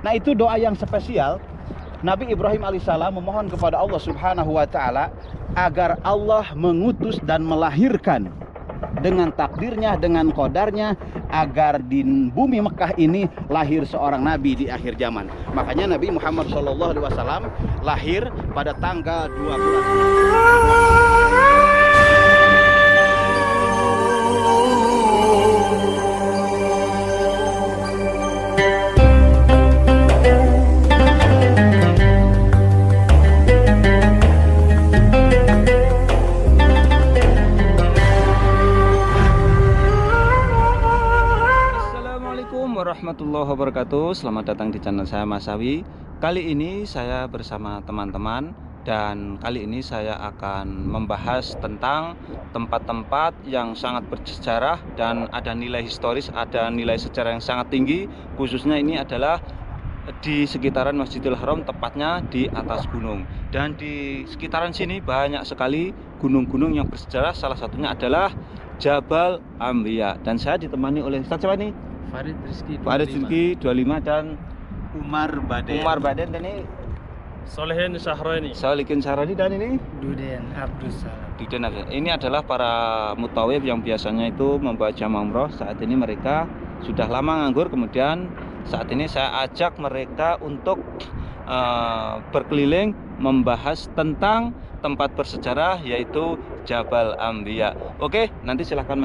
Nah, itu doa yang spesial. Nabi Ibrahim alaihissalam memohon kepada Allah Subhanahu wa taala agar Allah mengutus dan melahirkan dengan takdirnya, dengan qadarnya, agar di bumi Mekah ini lahir seorang nabi di akhir zaman. Makanya Nabi Muhammad SAW lahir pada tanggal 12. Warahmatullahi wabarakatuh. Selamat datang di channel saya Mas Sawi. Kali ini saya bersama teman-teman dan kali ini saya akan membahas tentang tempat-tempat yang sangat bersejarah dan ada nilai historis, ada nilai sejarah yang sangat tinggi. Khususnya ini adalah di sekitaran Masjidil Haram, tepatnya di atas gunung. Dan di sekitaran sini banyak sekali gunung-gunung yang bersejarah. Salah satunya adalah Jabal Anbiya. Dan saya ditemani oleh Ustaz siapa nih? Farid Rizky 25 dan Umar Baden. Dan ini Solehin Syahraini. Salikin Syarani dan ini Duden Abdus Salam. Ini adalah para mutawif yang biasanya itu membawa jamaah umroh. Saat ini mereka sudah lama nganggur, kemudian saat ini saya ajak mereka untuk berkeliling membahas tentang tempat bersejarah yaitu Jabal Anbiya. Oke, nanti silahkan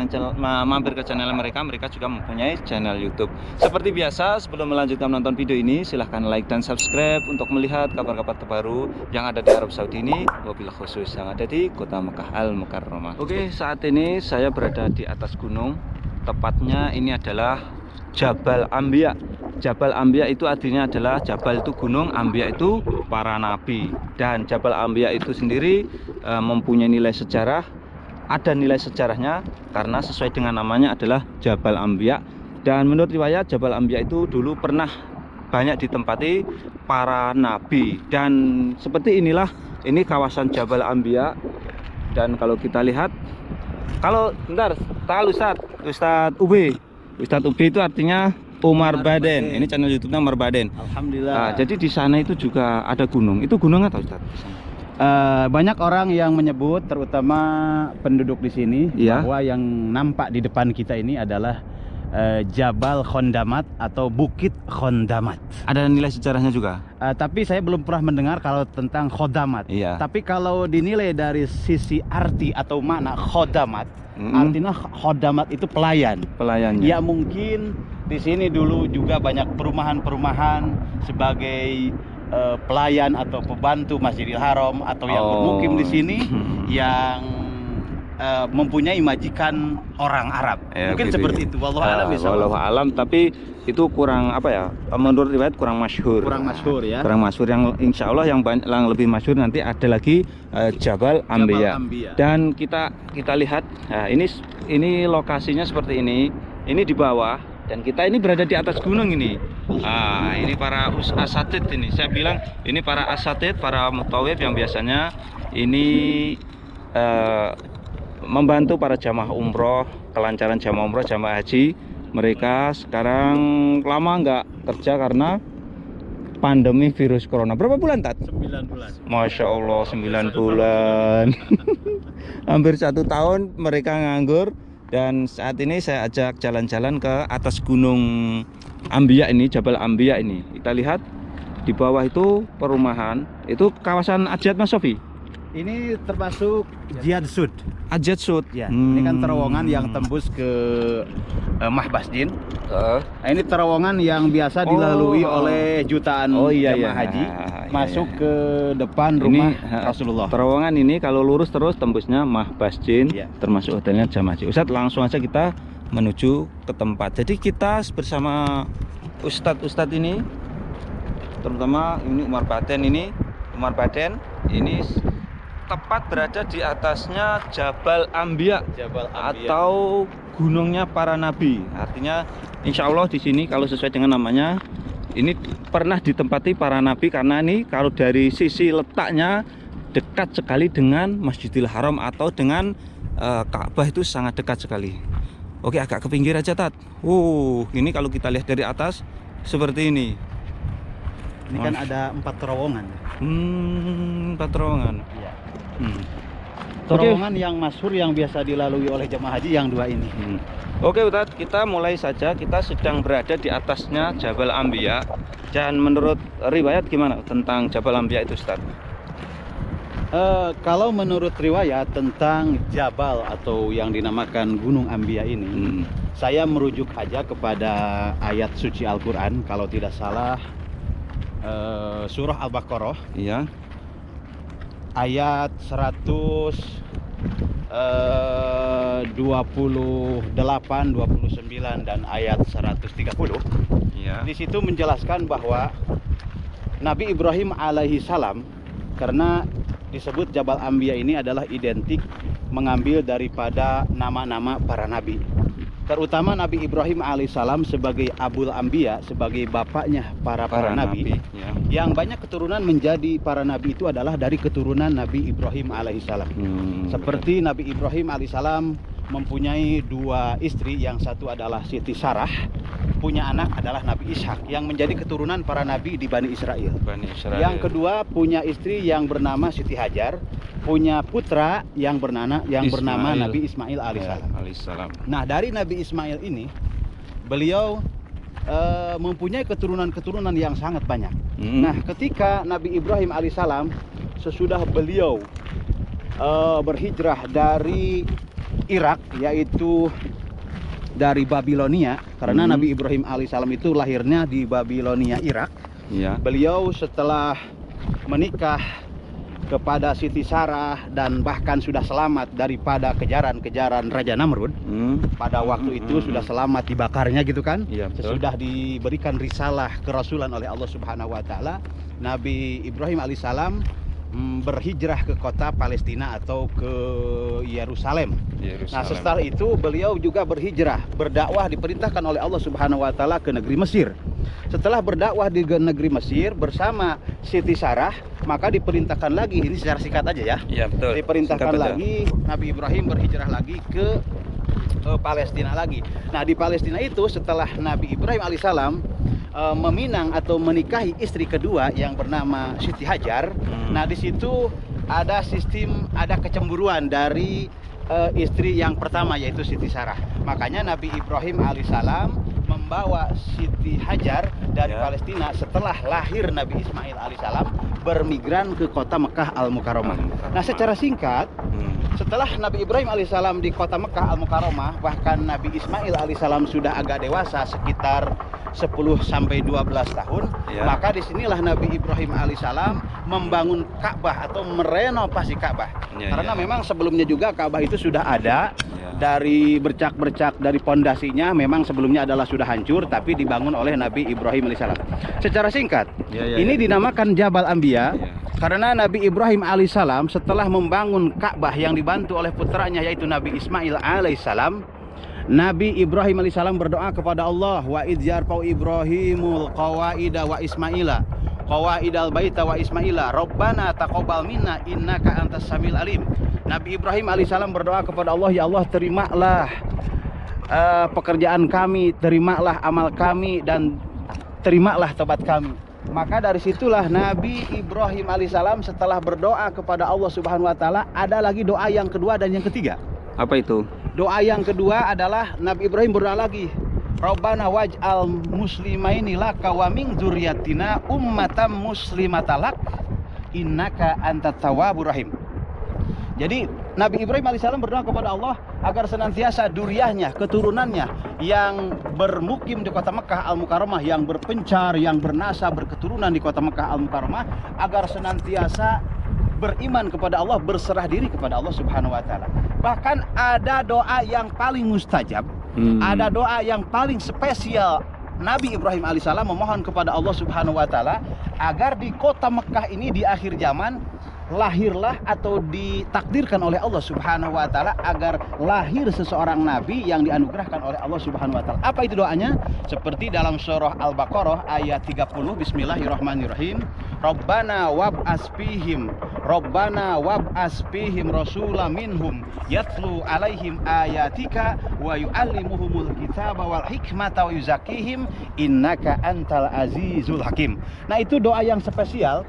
mampir ke channel mereka. Mereka juga mempunyai channel YouTube. Seperti biasa, sebelum melanjutkan menonton video ini, silahkan like dan subscribe untuk melihat kabar-kabar terbaru yang ada di Arab Saudi ini, wabil khusus yang ada di kota Mekah Al Mukarramah. Oke, saat ini saya berada di atas gunung. Tepatnya ini adalah Jabal Anbiya. Jabal Anbiya itu artinya adalah Jabal itu gunung, Anbiya itu para nabi. Dan Jabal Anbiya itu sendiri mempunyai nilai sejarah. Ada nilai sejarahnya karena sesuai dengan namanya adalah Jabal Anbiya. Dan menurut riwayat Jabal Anbiya itu dulu pernah banyak ditempati para nabi. Dan seperti inilah ini kawasan Jabal Anbiya. Dan kalau kita lihat, kalau bentar, tahu Ustadz Ube itu artinya Umar Baden. Ini channel YouTube-nya Umar Baden. Alhamdulillah. Nah, jadi di sana itu juga ada gunung. Itu gunung atau Ustaz? Banyak orang yang menyebut, terutama penduduk di sini, ya, bahwa yang nampak di depan kita ini adalah Jabal Khondamat atau Bukit Khondamat. Ada nilai sejarahnya juga. Tapi saya belum pernah mendengar kalau tentang Khodamat. Iya. Tapi kalau dinilai dari sisi arti atau makna Khodamat, artinya Khodamat itu pelayan. Pelayannya. Ya mungkin di sini dulu juga banyak perumahan-perumahan sebagai pelayan atau pembantu Masjidil Haram atau yang bermukim di sini yang mempunyai majikan orang Arab. Ya, mungkin gitu seperti ya. itu. Wallahu a'lam bishawab. Wallahu a'lam, tapi itu kurang apa ya? Menurut riwayat kurang masyhur. Kurang masyhur ya. Kurang masyhur. Yang insya Allah yang lebih masyhur nanti ada lagi Jabal Anbiya. Dan kita lihat, nah, ini lokasinya seperti ini. Ini di bawah dan kita ini berada di atas gunung ini. Ini para asatid ini. Saya bilang ini para asatid, para mutawif yang biasanya ini membantu para jamaah umroh, kelancaran jamaah umroh, jamaah haji. Mereka sekarang lama nggak kerja karena pandemi virus corona. Berapa bulan, Tat? 9 bulan. Masya Allah, 9 bulan. Hampir 1 tahun mereka nganggur. Dan saat ini saya ajak jalan-jalan ke atas gunung Anbiya ini, Jabal Anbiya ini. Kita lihat di bawah itu perumahan. Itu kawasan Ajat Mas Sofi. Ini termasuk Jihad Sud. Ajat Sud. Ya, ini kan terowongan yang tembus ke Mahbasdin. Nah, ini terowongan yang biasa dilalui oleh jutaan jamaah haji masuk ke depan rumah Rasulullah. Terowongan ini kalau lurus terus tembusnya Mahbasdin, termasuk hotelnya jamaah haji. Ustadz, langsung aja kita menuju ke tempat. Jadi kita bersama Ustadz ini, terutama ini Umar Baden ini tepat berada di atasnya Jabal Anbiya, atau gunungnya para nabi. Artinya insya Allah di sini kalau sesuai dengan namanya ini pernah ditempati para nabi, karena ini kalau dari sisi letaknya dekat sekali dengan Masjidil Haram atau dengan Ka'bah, itu sangat dekat sekali. Oke, agak ke pinggir aja, Tat. Ini kalau kita lihat dari atas seperti ini. Ini kan ada 4 terowongan. 4 terowongan. Iya. Oke. Terowongan yang masyhur yang biasa dilalui oleh jemaah haji yang 2 ini. Oke Ustadz, kita mulai saja. Kita sedang berada di atasnya Jabal Ambiya. Dan menurut riwayat gimana tentang Jabal Ambiya itu Ustadz? Kalau menurut riwayat tentang Jabal atau yang dinamakan Gunung Ambiya ini, saya merujuk aja kepada ayat suci Al-Quran. Kalau tidak salah, surah Al-Baqarah, Iya. ayat 128, 29 dan ayat 130. Iya. Di situ menjelaskan bahwa Nabi Ibrahim alaihi salam, karena disebut Jabal Ambiya ini adalah identik mengambil daripada nama-nama para nabi. Terutama Nabi Ibrahim alaihissalam sebagai Abul Ambiya, sebagai bapaknya para nabi. Ya. Yang banyak keturunan menjadi para nabi itu adalah dari keturunan Nabi Ibrahim alaihissalam. Seperti Nabi Ibrahim alaihissalam mempunyai 2 istri, yang satu adalah Siti Sarah, punya anak adalah Nabi Ishak yang menjadi keturunan para nabi di Bani Israel. Yang kedua punya istri yang bernama Siti Hajar, punya putra yang bernama Nabi Ismail alaihissalam. Nah, dari Nabi Ismail ini beliau mempunyai keturunan-keturunan yang sangat banyak. Nah, ketika Nabi Ibrahim alaihissalam sesudah beliau berhijrah dari Irak, yaitu dari Babilonia, karena Nabi Ibrahim alaihissalam itu lahirnya di Babilonia, Irak. Ya. Beliau setelah menikah kepada Siti Sarah dan bahkan sudah selamat daripada kejaran-kejaran Raja Namrud. Pada waktu itu sudah selamat dibakarnya gitu kan. Iya, betul. Sesudah diberikan risalah kerasulan oleh Allah Subhanahu wa taala, Nabi Ibrahim alaihissalam berhijrah ke kota Palestina atau ke Yerusalem. Nah, setelah itu beliau juga berhijrah, berdakwah, diperintahkan oleh Allah Subhanahu wa taala ke negeri Mesir. Setelah berdakwah di negeri Mesir bersama Siti Sarah, maka diperintahkan lagi, ini secara singkat aja ya. Iya, betul. Diperintahkan lagi Nabi Ibrahim berhijrah lagi ke Palestina lagi. Nah, di Palestina itu setelah Nabi Ibrahim alaihissalam meminang atau menikahi istri kedua yang bernama Siti Hajar. Nah, di situ ada kecemburuan dari istri yang pertama, yaitu Siti Sarah. Makanya Nabi Ibrahim alaihissalam membawa Siti Hajar dari Palestina setelah lahir Nabi Ismail alaihissalam bermigran ke kota Mekah Al-Mukarramah. Nah, secara singkat, setelah Nabi Ibrahim alaihissalam di kota Mekah Al-Mukarramah, bahkan Nabi Ismail alaihissalam sudah agak dewasa, sekitar 10 sampai 12 tahun, maka disinilah Nabi Ibrahim alaihissalam membangun Ka'bah atau merenovasi Ka'bah. Karena memang sebelumnya juga Ka'bah itu sudah ada, dari bercak-bercak dari pondasinya memang sebelumnya adalah sudah hancur, tapi dibangun oleh Nabi Ibrahim alaihissalam. Secara singkat, ini dinamakan Jabal Ambiya karena Nabi Ibrahim alaihissalam setelah membangun Ka'bah yang dibantu oleh putranya yaitu Nabi Ismail alaihissalam, Nabi Ibrahim alaihissalam berdoa kepada Allah, wa idz yarfa'u Ibrahimul qawaida wa Ismaila qawaidal baita wa Ismaila Rabbana taqabbal minna innaka antas samiul alim. Nabi Ibrahim alaihissalam berdoa kepada Allah, ya Allah, terimalah pekerjaan kami, terimalah amal kami, dan terimalah tobat kami. Maka dari situlah Nabi Ibrahim alaihissalam setelah berdoa kepada Allah Subhanahu wa taala, ada lagi doa yang kedua dan yang ketiga. Apa itu? Doa yang kedua adalah Nabi Ibrahim berdoa lagi, Rabbana waj'al muslimaini laka wa min dzurriyyatina ummatan muslimatalak innaka antat tawwabur rahim. Jadi Nabi Ibrahim alaihissalam berdoa kepada Allah agar senantiasa duriyahnya, keturunannya yang bermukim di kota Mekah Al-Mukarramah, yang berpencar, yang bernasab, berketurunan di kota Mekah Al-Mukarramah, agar senantiasa beriman kepada Allah, berserah diri kepada Allah Subhanahu wa taala. Bahkan ada doa yang paling mustajab, ada doa yang paling spesial. Nabi Ibrahim alaihissalam memohon kepada Allah Subhanahu wa taala agar di kota Mekah ini di akhir zaman lahirlah atau ditakdirkan oleh Allah Subhanahu wa taala agar lahir seseorang nabi yang dianugerahkan oleh Allah Subhanahu wa taala. Apa itu doanya? Seperti dalam surah Al-Baqarah ayat 30, bismillahirrahmanirrahim. Rabbana wab'as fihim rasulam minhum yatlu alaihim ayatika wa yu'allimuhumul kitaba wal hikmata wa yuzakihim innaka antal azizul hakim. Nah, itu doa yang spesial.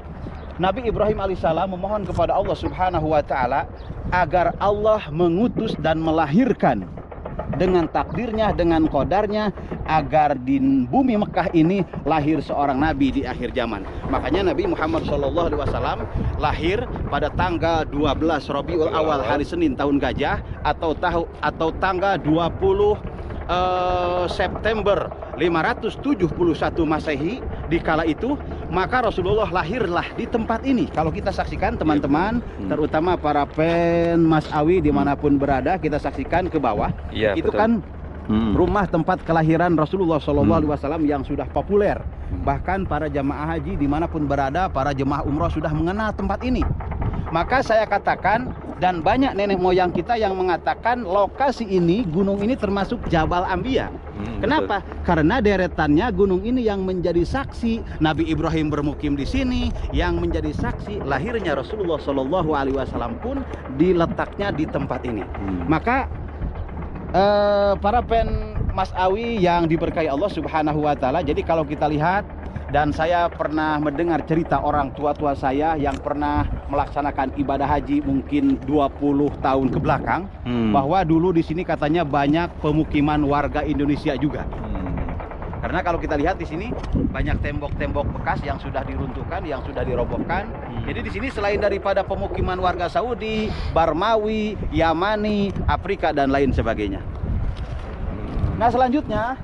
Nabi Ibrahim alaihissalam memohon kepada Allah Subhanahu wa taala agar Allah mengutus dan melahirkan dengan takdirnya, dengan qadarnya, agar di bumi Mekah ini lahir seorang nabi di akhir zaman. Makanya Nabi Muhammad SAW lahir pada tanggal 12 Rabiul Awal, hari Senin tahun gajah, atau tanggal 20 September 571 Masehi. Di kala itu maka Rasulullah lahirlah di tempat ini. Kalau kita saksikan teman-teman, terutama para fan Mas Awi dimanapun berada, kita saksikan ke bawah. Ya, itu betul. kan rumah tempat kelahiran Rasulullah SAW yang sudah populer. Bahkan para jamaah haji dimanapun berada, para jemaah umroh sudah mengenal tempat ini. Maka saya katakan, dan banyak nenek moyang kita yang mengatakan lokasi ini, gunung ini termasuk Jabal Ambia. Kenapa? Betul. Karena deretannya gunung ini yang menjadi saksi Nabi Ibrahim bermukim di sini, yang menjadi saksi lahirnya Rasulullah SAW pun diletaknya di tempat ini. Maka para pen Mas Awi yang diberkahi Allah Subhanahu wa taala, jadi kalau kita lihat, dan saya pernah mendengar cerita orang tua-tua saya yang pernah melaksanakan ibadah haji mungkin 20 tahun ke belakang, bahwa dulu di sini katanya banyak pemukiman warga Indonesia juga. Karena kalau kita lihat di sini banyak tembok-tembok bekas yang sudah diruntuhkan, yang sudah dirobohkan. Jadi di sini selain daripada pemukiman warga Saudi, Barmawi, Yamani, Afrika dan lain sebagainya. Nah, selanjutnya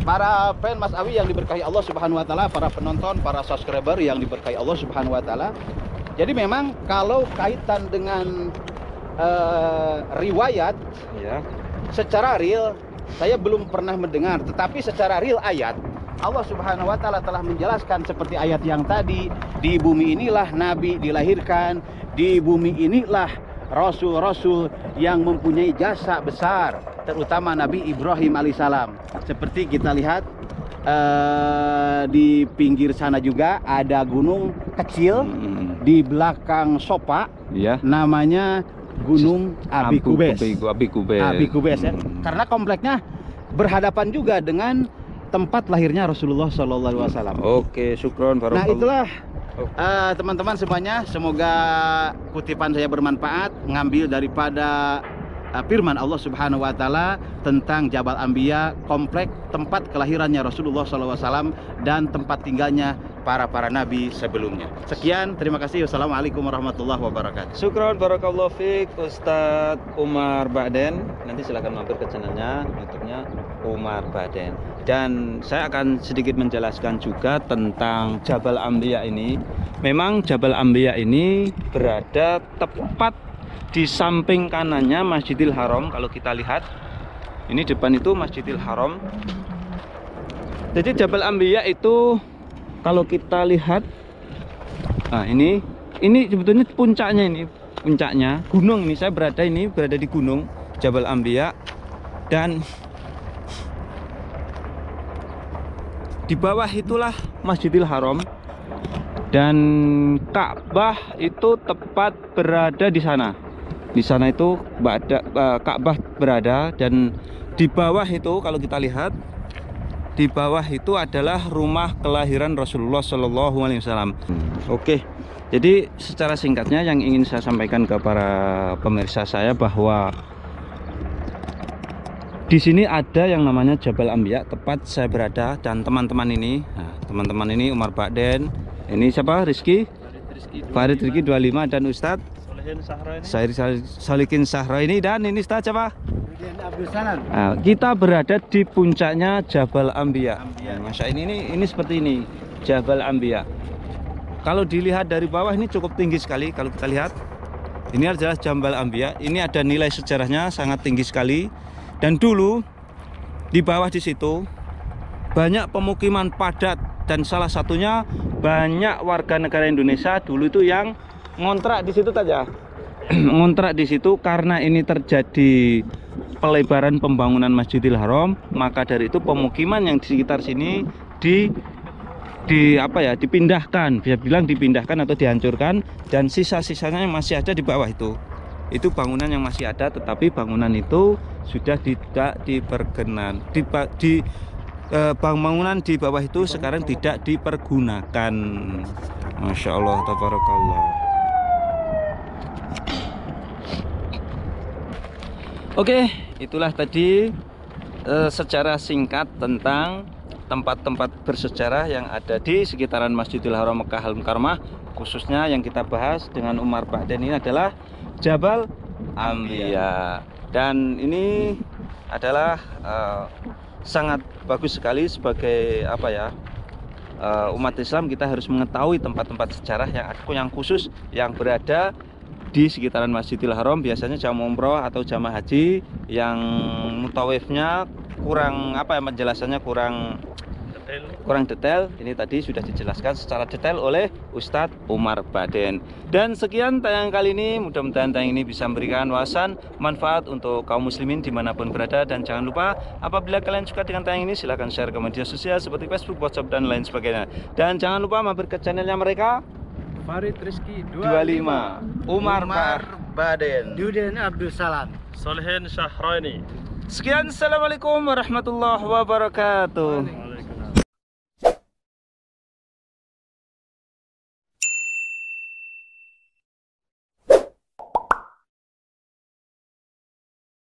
para fan Mas Awi yang diberkahi Allah Subhanahu wa taala, para penonton, para subscriber yang diberkahi Allah Subhanahu wa taala. Jadi memang kalau kaitan dengan riwayat, ya, secara real saya belum pernah mendengar, tetapi secara real ayat Allah Subhanahu wa taala telah menjelaskan seperti ayat yang tadi, di bumi inilah nabi dilahirkan, di bumi inilah rasul-rasul yang mempunyai jasa besar, terutama Nabi Ibrahim alaihissalam. Seperti kita lihat di pinggir sana juga ada gunung kecil di belakang Sopa, ya, namanya Gunung Abi Kubes. Abi Kubes, ya. Karena kompleknya berhadapan juga dengan tempat lahirnya Rasulullah SAW. Oke, syukron. Nah, itulah teman-teman semuanya, semoga kutipan saya bermanfaat, ngambil daripada firman Allah Subhanahu wa taala tentang Jabal Ambia, komplek tempat kelahirannya Rasulullah SAW dan tempat tinggalnya para nabi sebelumnya. Sekian, terima kasih. Wassalamualaikum warahmatullahi wabarakatuh. Syukron, barakallahu fiik, Ustadz Umar Ba'den. Nanti silahkan mampir ke channelnya, YouTube-nya Umar Ba'den. Dan saya akan sedikit menjelaskan juga tentang Jabal Ambia ini. Memang Jabal Ambia ini berada tepat di samping kanannya Masjidil Haram. Kalau kita lihat, ini depan itu Masjidil Haram. Jadi Jabal Ambia itu kalau kita lihat, nah ini sebetulnya puncaknya, ini puncaknya gunung ini. Saya berada di gunung Jabal Ambia, dan di bawah itulah Masjidil Haram, dan Ka'bah itu tepat berada di sana. Di sana itu Ka'bah berada, dan di bawah itu kalau kita lihat, di bawah itu adalah rumah kelahiran Rasulullah SAW. Oke, jadi secara singkatnya yang ingin saya sampaikan ke para pemirsa saya bahwa di sini ada yang namanya Jabal Ambia, tepat saya berada, dan teman-teman ini, Umar Ba'den, ini siapa? Rizky Farid Rizky 25, dan Ustadz Solikin Sahraini, dan ini Ustadz siapa? Nah, kita berada di puncaknya Jabal Ambia. Masya ini seperti ini Jabal Ambia. Kalau dilihat dari bawah ini cukup tinggi sekali. Kalau kita lihat, ini adalah Jabal Ambia. Ini ada nilai sejarahnya sangat tinggi sekali. Dan dulu di bawah di situ banyak pemukiman padat dan salah satunya banyak warga negara Indonesia dulu itu yang ngontrak di situ saja. Ngontrak di situ karena ini terjadi pelebaran pembangunan Masjidil Haram, maka dari itu pemukiman yang di sekitar sini dipindahkan, bisa bilang dipindahkan atau dihancurkan, dan sisa-sisanya yang masih ada di bawah itu bangunan yang masih ada, tetapi bangunan itu sudah tidak diperkenan, bangunan di bawah itu sekarang tidak dipergunakan. Masya Allah, tabarakallah. Oke, itulah tadi secara singkat tentang tempat-tempat bersejarah yang ada di sekitaran Masjidil Haram Mekkah Al Mukarramah. Khususnya yang kita bahas dengan Umar Ba'den ini adalah Jabal Anbiya, dan ini adalah sangat bagus sekali sebagai umat Islam. Kita harus mengetahui tempat-tempat sejarah yang khusus yang berada di sekitaran Masjidil Haram. Biasanya jamaah umroh atau jamaah haji yang mutawifnya kurang penjelasannya kurang detail. Ini tadi sudah dijelaskan secara detail oleh Ustadz Umar Ba'den. Dan sekian tayangan kali ini, mudah-mudahan tayangan ini bisa memberikan wawasan manfaat untuk kaum muslimin dimanapun berada. Dan jangan lupa, apabila kalian suka dengan tayangan ini, silahkan share ke media sosial seperti Facebook, WhatsApp, dan lain sebagainya. Dan jangan lupa mampir ke channelnya mereka, Farid Rizky 25 Umar Ba'den, Duden Abdul Salam, Solehin Syahroini. Sekian, assalamualaikum warahmatullahi wabarakatuh.